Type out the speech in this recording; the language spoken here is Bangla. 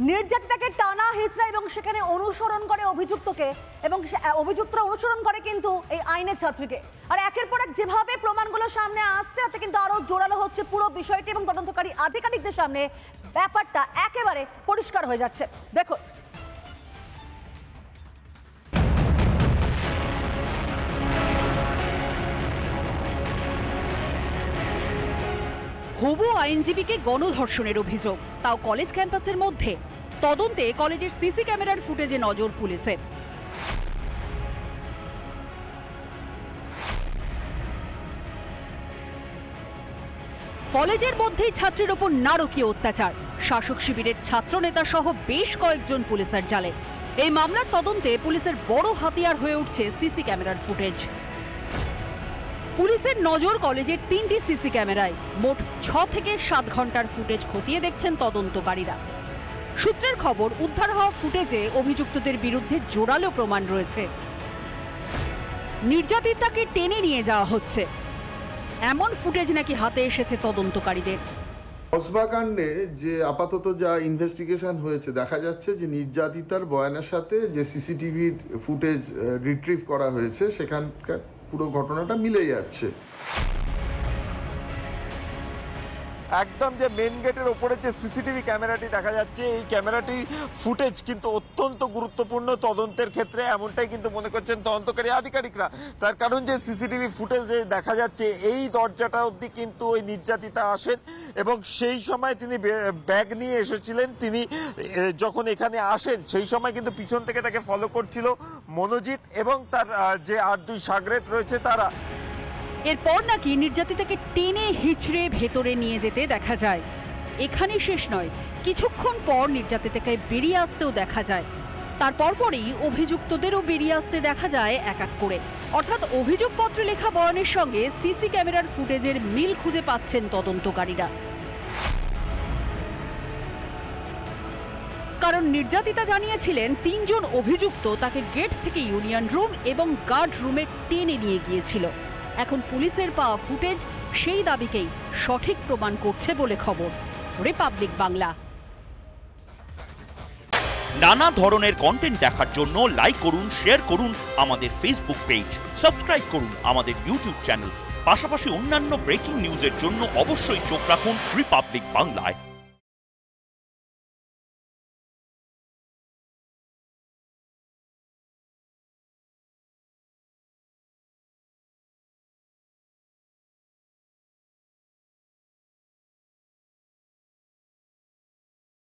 নির্যাতিতাকে টানা হিচড়া এবং সেখানে অনুসরণ করে অভিযুক্তকে, এবং অভিযুক্তরা অনুসরণ করে কিন্তু এই আইনের ছাত্রীকে। আর একের পর এক যেভাবে প্রমাণগুলো সামনে আসছে তাতে কিন্তু আরো জোরালো হচ্ছে পুরো বিষয়টি, এবং তদন্তকারী আধিকারিকদের সামনে ব্যাপারটা একেবারে পরিষ্কার হয়ে যাচ্ছে। দেখুন, হবু আইনজীবীকে গণধর্ষণের অভিযোগ, তাও কলেজ ক্যাম্পাসের মধ্যে। তদন্তে কলেজের সিসি ক্যামেরার ফুটেজে নজর পুলিশের। কলেজের মধ্যেই ছাত্রীর ওপর নারকীয় অত্যাচার, শাসক শিবিরের ছাত্রনেতা সহ বেশ কয়েকজন পুলিশের জালে। এই মামলার তদন্তে পুলিশের বড় হাতিয়ার হয়ে উঠছে সিসি ক্যামেরার ফুটেজ। পুলিশের নজর কলেজের 3টি সিসি ক্যামেরায়। মোট 6 থেকে 7 ঘন্টার ফুটেজ খতিয়ে দেখছেন তদন্তকারীরা। সূত্রের খবর, উদ্ধার হওয়া ফুটেজে অভিযুক্তদের বিরুদ্ধে জোরালো প্রমাণ রয়েছে। নির্যাতিতাকে টেনে নিয়ে যাওয়া হচ্ছে, এমন ফুটেজ নাকি হাতে এসেছে তদন্তকারীদের। কসবাকাণ্ডে যে আপাতত যা ইনভেস্টিগেশন হয়েছে, দেখা যাচ্ছে যে নির্যাতিতার বয়ানের সাথে যে সিসিটিভির ফুটেজ রিট্রিভ করা হয়েছে সেখানকার পুরো ঘটনাটা মিলে যাচ্ছে। একদম যে মেন গেটের ওপরে যে সিসিটিভি ক্যামেরাটি দেখা যাচ্ছে, এই ক্যামেরাটির ফুটেজ কিন্তু অত্যন্ত গুরুত্বপূর্ণ তদন্তের ক্ষেত্রে, এমনটাই কিন্তু মনে করছেন তদন্তকারী আধিকারিকরা। তার কারণ যে সিসিটিভি ফুটেজে দেখা যাচ্ছে এই দরজাটা অবধি কিন্তু ওই নির্যাতিতা আসেন, এবং সেই সময় তিনি ব্যাগ নিয়ে এসেছিলেন। তিনি যখন এখানে আসেন সেই সময় কিন্তু পিছন থেকে তাকে ফলো করছিল মনোজিৎ এবং তার যে আর 2 শাগরেদ রয়েছে তারা। এরপর নাকি নির্যাতিতাকে টেনে হিচড়ে ভেতরে নিয়ে যেতে দেখা যায়। এখানে শেষ নয়, কিছুক্ষণ পর নির্যাতিতাকে বেরিয়ে আসতেও দেখা যায়। তারপরই অভিযুক্তদেরও বেরিয়ে আসতে দেখা যায় এক এক করে। অর্থাৎ অভিযোগপত্রে লেখা বয়ানের সঙ্গে সিসি ক্যামেরার ফুটেজের মিল খুঁজে পাচ্ছেন তদন্তকারীরা। কারণ নির্যাতিতা জানিয়েছিলেন 3 জন অভিযুক্ত তাকে গেট থেকে ইউনিয়ন রুম এবং গার্ড রুমে টেনে নিয়ে গিয়েছিল। এখন পুলিশের পাওয়া ফুটেজ সেই দাবিকেই সঠিক প্রমাণ করছে বলে খবর। রিপাবলিক বাংলা। নানা ধরনের কন্টেন্ট দেখার জন্য লাইক করুন, শেয়ার করুন আমাদের ফেসবুক পেজ, সাবস্ক্রাইব করুন আমাদের ইউটিউব চ্যানেল। পাশাপাশি অন্যান্য ব্রেকিং নিউজের জন্য অবশ্যই চোখ রাখুন রিপাবলিক বাংলায়।